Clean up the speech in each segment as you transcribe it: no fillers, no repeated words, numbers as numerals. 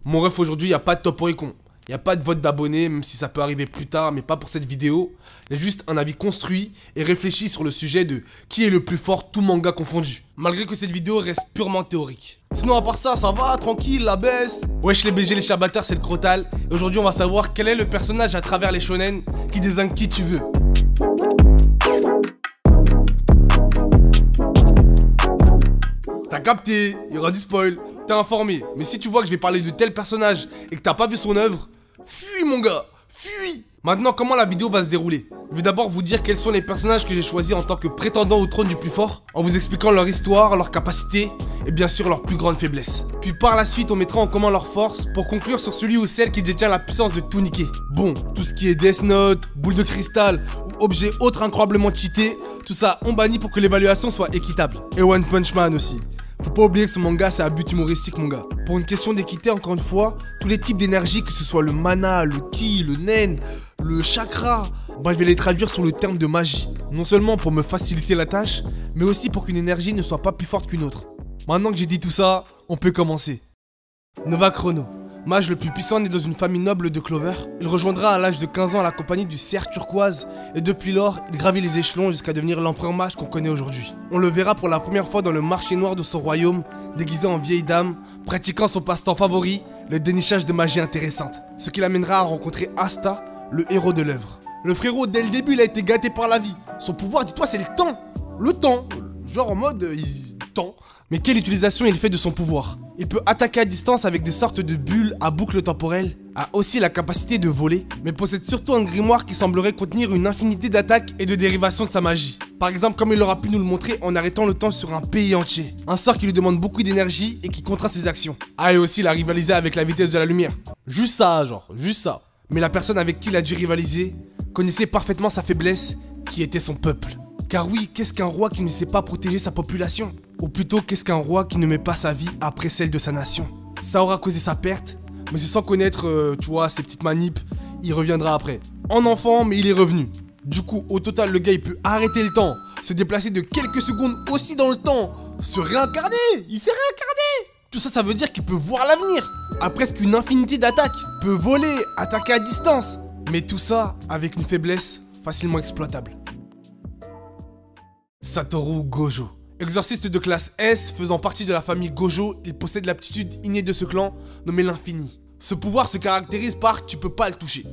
Mon ref, aujourd'hui, il n'y a pas de Toporicon. Il n'y a pas de vote d'abonnés, même si ça peut arriver plus tard, mais pas pour cette vidéo. Il y a juste un avis construit et réfléchi sur le sujet de qui est le plus fort, tout manga confondu. Malgré que cette vidéo reste purement théorique. Sinon, à part ça va, tranquille, la baisse. Wesh les BG, les chabatteurs, c'est le Crotal. Et aujourd'hui, on va savoir quel est le personnage à travers les shonen qui désigne qui tu veux. T'as capté, il y aura du spoil. T'es informé, mais si tu vois que je vais parler de tel personnage et que t'as pas vu son œuvre, fuis mon gars, fuis. Maintenant, comment la vidéo va se dérouler? Je vais d'abord vous dire quels sont les personnages que j'ai choisis en tant que prétendants au trône du plus fort, en vous expliquant leur histoire, leurs capacités et bien sûr leurs plus grandes faiblesses. Puis par la suite, on mettra en commun leurs forces pour conclure sur celui ou celle qui détient la puissance de tout niquer. Bon, tout ce qui est Death Note, boule de cristal ou objet autre incroyablement cheaté, tout ça on bannit pour que l'évaluation soit équitable. Et One Punch Man aussi. Faut pas oublier que ce manga c'est à but humoristique mon gars. Pour une question d'équité encore une fois, tous les types d'énergie, que ce soit le mana, le ki, le nen, le chakra, je vais les traduire sur le terme de magie. Non seulement pour me faciliter la tâche, mais aussi pour qu'une énergie ne soit pas plus forte qu'une autre. Maintenant que j'ai dit tout ça, on peut commencer. Nova Chrono. Mage le plus puissant né dans une famille noble de Clover, il rejoindra à l'âge de 15 ans la compagnie du cerf turquoise et depuis lors, il gravit les échelons jusqu'à devenir l'empereur mage qu'on connaît aujourd'hui. On le verra pour la première fois dans le marché noir de son royaume, déguisé en vieille dame, pratiquant son passe-temps favori, le dénichage de magie intéressante, ce qui l'amènera à rencontrer Asta, le héros de l'œuvre. Le frérot, dès le début, il a été gâté par la vie. Son pouvoir, dis-toi, c'est le temps. Le temps. Genre en mode, temps. Mais quelle utilisation il fait de son pouvoir? Il peut attaquer à distance avec des sortes de bulles à boucle temporelle, a aussi la capacité de voler, mais possède surtout un grimoire qui semblerait contenir une infinité d'attaques et de dérivations de sa magie. Par exemple, comme il aura pu nous le montrer en arrêtant le temps sur un pays entier. Un sort qui lui demande beaucoup d'énergie et qui contraint ses actions. Ah, et aussi il a rivalisé avec la vitesse de la lumière. Juste ça, genre, juste ça. Mais la personne avec qui il a dû rivaliser connaissait parfaitement sa faiblesse, qui était son peuple. Car oui, qu'est-ce qu'un roi qui ne sait pas protéger sa population? Ou plutôt, qu'est-ce qu'un roi qui ne met pas sa vie après celle de sa nation? Ça aura causé sa perte, mais c'est sans connaître, tu vois, ses petites manips, il reviendra après. En enfant, mais il est revenu. Du coup, au total, le gars, il peut arrêter le temps, se déplacer de quelques secondes aussi dans le temps, se réincarner, il s'est réincarné. Tout ça, ça veut dire qu'il peut voir l'avenir, a presque une infinité d'attaques, peut voler, attaquer à distance. Mais tout ça avec une faiblesse facilement exploitable. Satoru Gojo. Exorciste de classe S, faisant partie de la famille Gojo, il possède l'aptitude innée de ce clan, nommée l'infini. Ce pouvoir se caractérise par tu peux pas le toucher.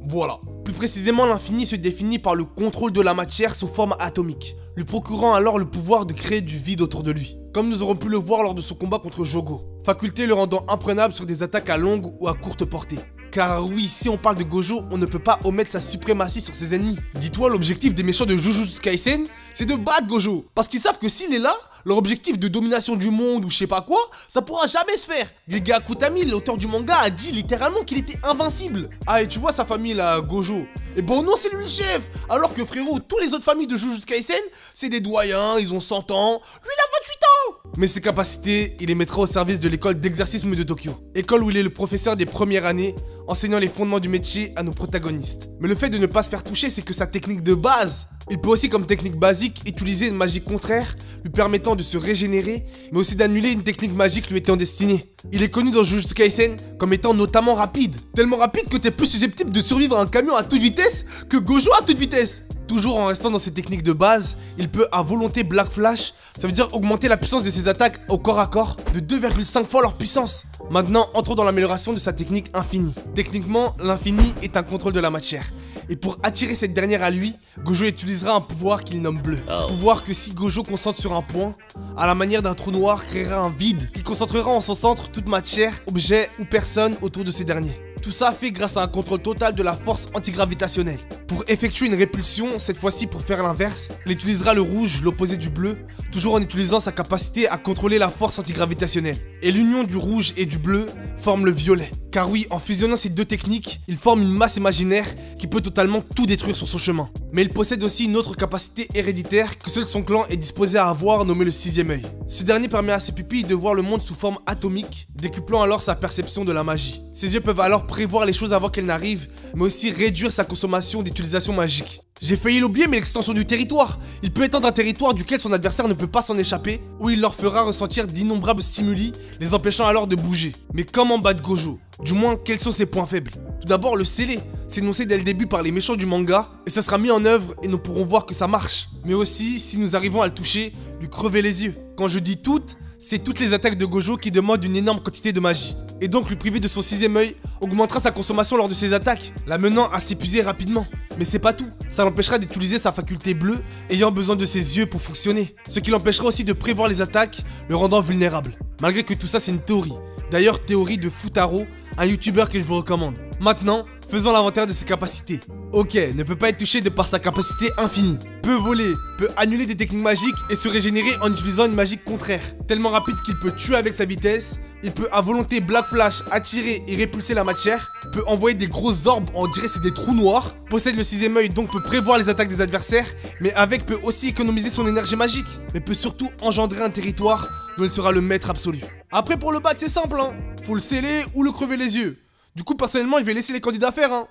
Voilà. Plus précisément, l'infini se définit par le contrôle de la matière sous forme atomique, lui procurant alors le pouvoir de créer du vide autour de lui, comme nous aurons pu le voir lors de son combat contre Jogo. Faculté le rendant imprenable sur des attaques à longue ou à courte portée. Car oui, si on parle de Gojo, on ne peut pas omettre sa suprématie sur ses ennemis. Dis-toi, l'objectif des méchants de Jujutsu Kaisen, c'est de battre Gojo. Parce qu'ils savent que s'il est là, leur objectif de domination du monde ou je sais pas quoi, ça pourra jamais se faire. Gege Akutami, l'auteur du manga, a dit littéralement qu'il était invincible. Ah, et tu vois sa famille là, Gojo. Et bon non, c'est lui le chef. Alors que frérot, tous les autres familles de Jujutsu Kaisen, c'est des doyens, ils ont 100 ans. Lui, il a 28 ans. Mais ses capacités, il les mettra au service de l'école d'exercice de Tokyo. École où il est le professeur des premières années, enseignant les fondements du métier à nos protagonistes. Mais le fait de ne pas se faire toucher, c'est que sa technique de base, il peut aussi comme technique basique utiliser une magie contraire, lui permettant de se régénérer, mais aussi d'annuler une technique magique lui étant destinée. Il est connu dans Jujutsu Kaisen comme étant notamment rapide. Tellement rapide que t'es plus susceptible de survivre à un camion à toute vitesse que Gojo à toute vitesse. Toujours en restant dans ses techniques de base, il peut à volonté Black Flash, ça veut dire augmenter la puissance de ses attaques au corps à corps de 2,5 fois leur puissance. Maintenant, entrons dans l'amélioration de sa technique infinie. Techniquement, l'infini est un contrôle de la matière. Et pour attirer cette dernière à lui, Gojo utilisera un pouvoir qu'il nomme bleu. Pouvoir que si Gojo concentre sur un point, à la manière d'un trou noir, créera un vide qui concentrera en son centre toute matière, objet ou personne autour de ces derniers. Tout ça fait grâce à un contrôle total de la force antigravitationnelle. Pour effectuer une répulsion, cette fois-ci pour faire l'inverse, il utilisera le rouge, l'opposé du bleu, toujours en utilisant sa capacité à contrôler la force antigravitationnelle. Et l'union du rouge et du bleu forme le violet. Car oui, en fusionnant ces deux techniques, il forme une masse imaginaire qui peut totalement tout détruire sur son chemin. Mais il possède aussi une autre capacité héréditaire que seul son clan est disposé à avoir, nommé le 6e œil. Ce dernier permet à ses pupilles de voir le monde sous forme atomique, décuplant alors sa perception de la magie. Ses yeux peuvent alors prévoir les choses avant qu'elles n'arrivent, mais aussi réduire sa consommation d'utilisation magique. J'ai failli l'oublier, mais l'extension du territoire. Il peut étendre un territoire duquel son adversaire ne peut pas s'en échapper, où il leur fera ressentir d'innombrables stimuli, les empêchant alors de bouger. Mais comment battre Gojo? Du moins, quels sont ses points faibles? Tout d'abord, le sceller. C'est énoncé dès le début par les méchants du manga, et ça sera mis en œuvre et nous pourrons voir que ça marche. Mais aussi, si nous arrivons à le toucher, lui crever les yeux. Quand je dis toutes, c'est toutes les attaques de Gojo qui demandent une énorme quantité de magie. Et donc lui priver de son 6e œil augmentera sa consommation lors de ses attaques, l'amenant à s'épuiser rapidement. Mais c'est pas tout, ça l'empêchera d'utiliser sa faculté bleue, ayant besoin de ses yeux pour fonctionner. Ce qui l'empêchera aussi de prévoir les attaques, le rendant vulnérable. Malgré que tout ça c'est une théorie. D'ailleurs, théorie de Futaro, un youtubeur que je vous recommande. Maintenant, faisons l'inventaire de ses capacités. Ok, ne peut pas être touché de par sa capacité infinie. Peut voler, peut annuler des techniques magiques et se régénérer en utilisant une magie contraire. Tellement rapide qu'il peut tuer avec sa vitesse. Il peut à volonté Black Flash, attirer et répulser la matière. Peut envoyer des grosses orbes, on dirait c'est des trous noirs. Possède le 6e œil, donc peut prévoir les attaques des adversaires. Mais avec peut aussi économiser son énergie magique. Mais peut surtout engendrer un territoire dont il sera le maître absolu. Après pour le battre c'est simple hein. Faut le sceller ou le crever les yeux. Du coup personnellement je vais laisser les candidats faire hein.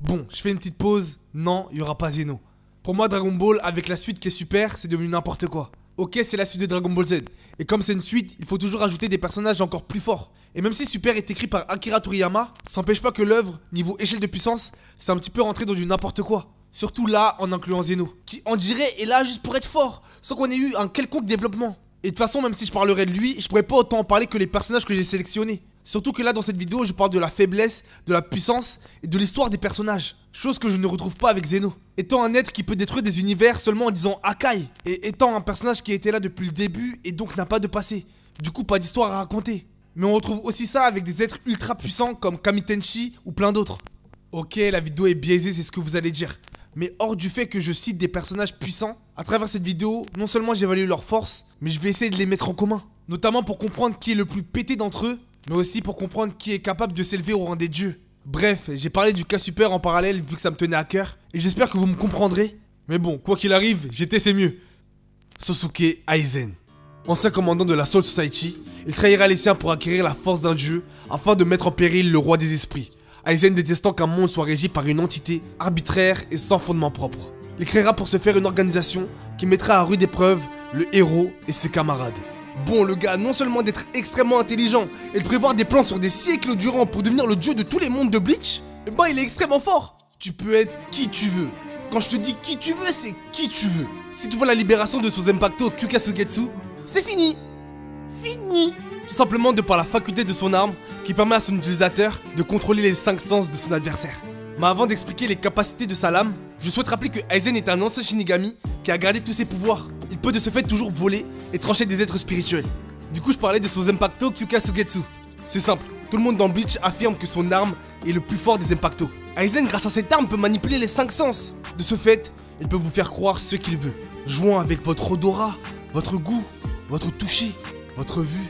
Bon, je fais une petite pause. Non, il n'y aura pas Zeno. Pour moi, Dragon Ball, avec la suite qui est super, c'est devenu n'importe quoi. Ok, c'est la suite de Dragon Ball Z. Et comme c'est une suite, il faut toujours ajouter des personnages encore plus forts. Et même si Super est écrit par Akira Toriyama, ça n'empêche pas que l'œuvre, niveau échelle de puissance, c'est un petit peu rentré dans du n'importe quoi. Surtout là, en incluant Zeno, qui on dirait est là juste pour être fort, sans qu'on ait eu un quelconque développement. Et de toute façon, même si je parlerais de lui, je pourrais pas autant en parler que les personnages que j'ai sélectionnés. Surtout que là, dans cette vidéo, je parle de la faiblesse, de la puissance et de l'histoire des personnages. Chose que je ne retrouve pas avec Zeno. Étant un être qui peut détruire des univers seulement en disant Akai. Et étant un personnage qui était là depuis le début et donc n'a pas de passé. Du coup, pas d'histoire à raconter. Mais on retrouve aussi ça avec des êtres ultra puissants comme Kamitenchi ou plein d'autres. Ok, la vidéo est biaisée, c'est ce que vous allez dire. Mais hors du fait que je cite des personnages puissants, à travers cette vidéo, non seulement j'évalue leur force, mais je vais essayer de les mettre en commun. Notamment pour comprendre qui est le plus pété d'entre eux, mais aussi pour comprendre qui est capable de s'élever au rang des dieux. Bref, j'ai parlé du cas Super en parallèle vu que ça me tenait à cœur, et j'espère que vous me comprendrez. Mais bon, quoi qu'il arrive, GT c'est mieux. Sosuke Aizen. Ancien commandant de la Soul Society, il trahira les siens pour acquérir la force d'un dieu, afin de mettre en péril le roi des esprits. Aizen détestant qu'un monde soit régi par une entité arbitraire et sans fondement propre. Il créera pour ce faire une organisation qui mettra à rude épreuve le héros et ses camarades. Bon, le gars, non seulement d'être extrêmement intelligent et de prévoir des plans sur des siècles durant pour devenir le dieu de tous les mondes de Bleach, bah il est extrêmement fort. Tu peux être qui tu veux. Quand je te dis qui tu veux, c'est qui tu veux. Si tu vois la libération de son Zanpakuto Kyuka-Sugetsu, c'est fini. Fini. Tout simplement de par la faculté de son arme qui permet à son utilisateur de contrôler les 5 sens de son adversaire. Mais avant d'expliquer les capacités de sa lame, je souhaite rappeler que Aizen est un ancien Shinigami qui a gardé tous ses pouvoirs. Il peut de ce fait toujours voler et trancher des êtres spirituels. Du coup je parlais de son Zanpakuto Kyuka-Sugetsu. C'est simple, tout le monde dans Bleach affirme que son arme est le plus fort des Zanpakuto. Aizen grâce à cette arme peut manipuler les 5 sens. De ce fait, il peut vous faire croire ce qu'il veut, jouant avec votre odorat, votre goût, votre toucher, votre vue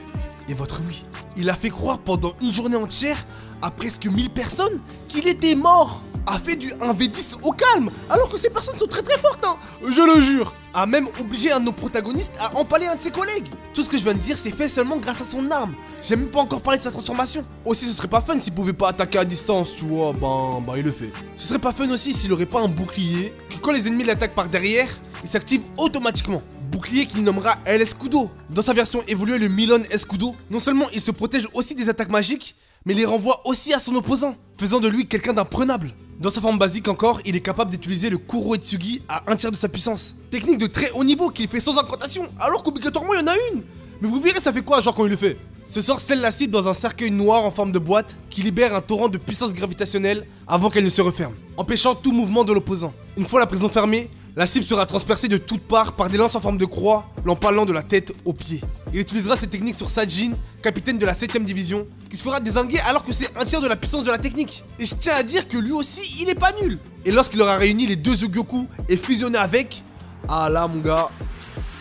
et votre ouïe. Il a fait croire pendant une journée entière à presque 1000 personnes qu'il était mort. A fait du 1v10 au calme, alors que ces personnes sont très fortes hein. Je le jure. A même obligé un de nos protagonistes à empaler un de ses collègues. Tout ce que je viens de dire c'est fait seulement grâce à son arme. J'ai même pas encore parlé de sa transformation. Aussi ce serait pas fun s'il pouvait pas attaquer à distance, tu vois, bah il le fait. Ce serait pas fun aussi s'il aurait pas un bouclier, que quand les ennemis l'attaquent par derrière, il s'active automatiquement. Bouclier qu'il nommera El Escudo. Dans sa version évoluée le Milon Escudo, non seulement il se protège aussi des attaques magiques, mais les renvoie aussi à son opposant, faisant de lui quelqu'un d'imprenable. Dans sa forme basique encore, il est capable d'utiliser le Kuro Etsugi à 1/3 de sa puissance. Technique de très haut niveau qu'il fait sans incantation, alors qu'obligatoirement il y en a une. Mais vous verrez ça fait quoi genre quand il le fait. Ce sort scelle la cible dans un cercueil noir en forme de boîte qui libère un torrent de puissance gravitationnelle avant qu'elle ne se referme, empêchant tout mouvement de l'opposant. Une fois la prison fermée, la cible sera transpercée de toutes parts par des lances en forme de croix, l'empalant de la tête aux pieds. Il utilisera cette technique sur Sajin, capitaine de la 7ème division, qui se fera dézinguer alors que c'est 1/3 de la puissance de la technique. Et je tiens à dire que lui aussi, il est pas nul. Et lorsqu'il aura réuni les deux Zogyoku et fusionné avec... Ah là mon gars,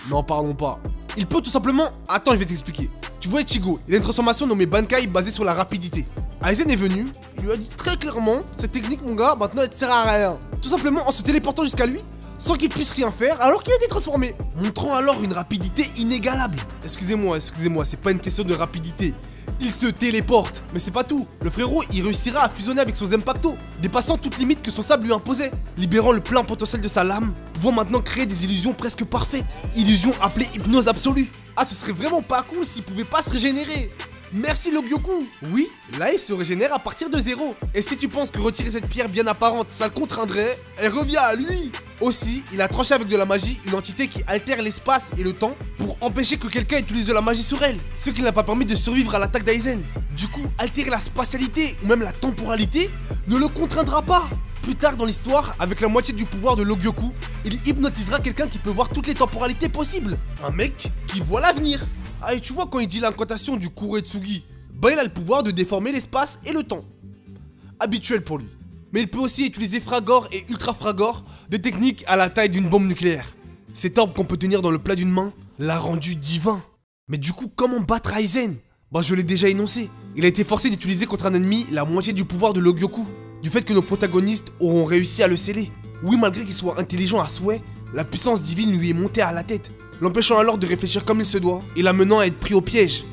n'en parlons pas. Il peut tout simplement... Attends, je vais t'expliquer. Tu vois Ichigo, il a une transformation nommée Bankai basée sur la rapidité. Aizen est venu, il lui a dit très clairement, cette technique mon gars, maintenant elle te sert à rien. tout simplement en se téléportant jusqu'à lui, sans qu'il puisse rien faire alors qu'il a été transformé, montrant alors une rapidité inégalable. Excusez-moi, c'est pas une question de rapidité. Il se téléporte, mais c'est pas tout. Le frérot, il réussira à fusionner avec son Zanpakuto, dépassant toute limite que son sable lui imposait, libérant le plein potentiel de sa lame, pouvant maintenant créer des illusions presque parfaites. Illusion appelée hypnose absolue. Ah, ce serait vraiment pas cool s'il pouvait pas se régénérer. Merci Logyoku. Oui, là il se régénère à partir de 0. Et si tu penses que retirer cette pierre bien apparente, ça le contraindrait, elle revient à lui. Aussi, il a tranché avec de la magie une entité qui altère l'espace et le temps pour empêcher que quelqu'un utilise de la magie sur elle, ce qui n'a pas permis de survivre à l'attaque d'Aizen. Du coup, altérer la spatialité ou même la temporalité ne le contraindra pas. Plus tard dans l'histoire, avec la moitié du pouvoir de Logyoku, il hypnotisera quelqu'un qui peut voir toutes les temporalités possibles. Un mec qui voit l'avenir. Ah, et tu vois quand il dit l'incantation du Kuretsugi, bah il a le pouvoir de déformer l'espace et le temps. Habituel pour lui. Mais il peut aussi utiliser Fragor et Ultra Fragor, des techniques à la taille d'une bombe nucléaire. Cet orbe qu'on peut tenir dans le plat d'une main l'a rendu divin. Mais du coup, comment battre Aizen? Bah je l'ai déjà énoncé. Il a été forcé d'utiliser contre un ennemi la moitié du pouvoir de Logyoku, du fait que nos protagonistes auront réussi à le sceller. Oui, malgré qu'il soit intelligent à souhait, la puissance divine lui est montée à la tête, l'empêchant alors de réfléchir comme il se doit et l'amenant à être pris au piège.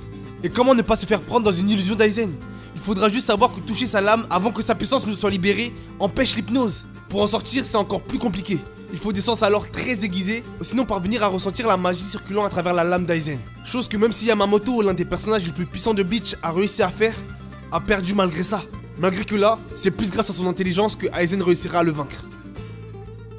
Et comment ne pas se faire prendre dans une illusion d'Aizen? Il faudra juste savoir que toucher sa lame avant que sa puissance ne soit libérée empêche l'hypnose. Pour en sortir, c'est encore plus compliqué. Il faut des sens alors très aiguisés, sinon parvenir à ressentir la magie circulant à travers la lame d'Aizen. Chose que même si Yamamoto, l'un des personnages les plus puissants de Bleach, a réussi à faire, a perdu malgré ça. Malgré que là, c'est plus grâce à son intelligence que Aizen réussira à le vaincre.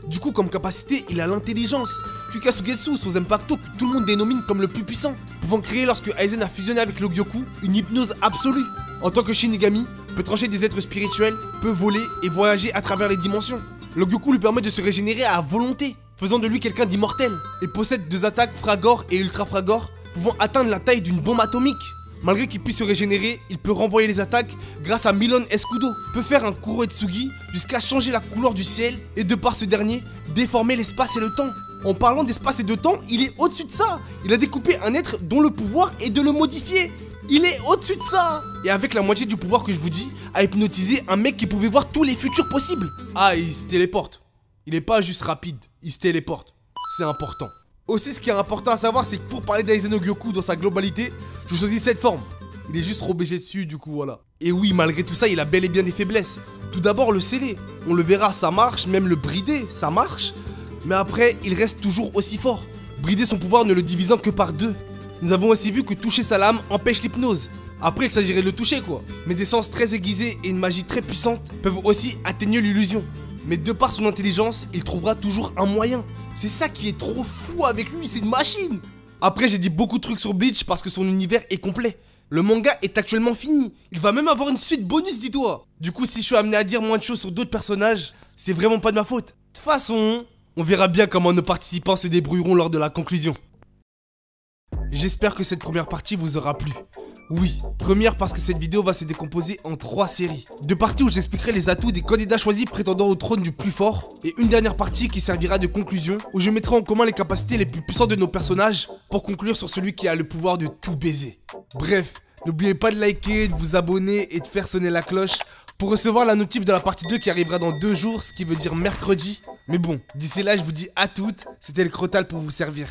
Du coup, comme capacité, il a l'intelligence. Kukasugetsu, son Zanpakuto que tout le monde dénomine comme le plus puissant, pouvant créer lorsque Aizen a fusionné avec Logyoku une hypnose absolue. En tant que Shinigami, peut trancher des êtres spirituels, peut voler et voyager à travers les dimensions. Logyoku lui permet de se régénérer à volonté, faisant de lui quelqu'un d'immortel, et possède 2 attaques Fragor et Ultra Fragor, pouvant atteindre la taille d'une bombe atomique. Malgré qu'il puisse se régénérer, il peut renvoyer les attaques grâce à Milon Escudo, peut faire un Kuretsugi jusqu'à changer la couleur du ciel et de par ce dernier, déformer l'espace et le temps. En parlant d'espace et de temps, il est au-dessus de ça. Il a découpé un être dont le pouvoir est de le modifier. Il est au-dessus de ça. Et avec la moitié du pouvoir que je vous dis, a hypnotisé un mec qui pouvait voir tous les futurs possibles. Ah, il se téléporte. Il est pas juste rapide, il se téléporte. C'est important. Aussi, ce qui est important à savoir, c'est que pour parler d'Aizen no Gyoku dans sa globalité, je choisis cette forme. Il est juste robégé dessus, du coup, voilà. Et oui, malgré tout ça, il a bel et bien des faiblesses. Tout d'abord, le scellé. On le verra, ça marche, même le brider, ça marche. Mais après, il reste toujours aussi fort. Brider son pouvoir ne le divisant que par 2. Nous avons aussi vu que toucher sa lame empêche l'hypnose. Après, il s'agirait de le toucher, quoi. Mais des sens très aiguisés et une magie très puissante peuvent aussi atténuer l'illusion. Mais de par son intelligence, il trouvera toujours un moyen. C'est ça qui est trop fou avec lui, c'est une machine. Après, j'ai dit beaucoup de trucs sur Bleach parce que son univers est complet. Le manga est actuellement fini. Il va même avoir une suite bonus, dis-toi. Du coup, si je suis amené à dire moins de choses sur d'autres personnages, c'est vraiment pas de ma faute. De toute façon, on verra bien comment nos participants se débrouilleront lors de la conclusion. J'espère que cette première partie vous aura plu. Oui, première parce que cette vidéo va se décomposer en 3 séries. 2 parties où j'expliquerai les atouts des candidats choisis prétendant au trône du plus fort. Et une dernière partie qui servira de conclusion où je mettrai en commun les capacités les plus puissantes de nos personnages pour conclure sur celui qui a le pouvoir de tout baiser. Bref, n'oubliez pas de liker, de vous abonner et de faire sonner la cloche pour recevoir la notif de la partie 2 qui arrivera dans 2 jours, ce qui veut dire mercredi. Mais bon, d'ici là je vous dis à toutes, c'était le Crotal pour vous servir.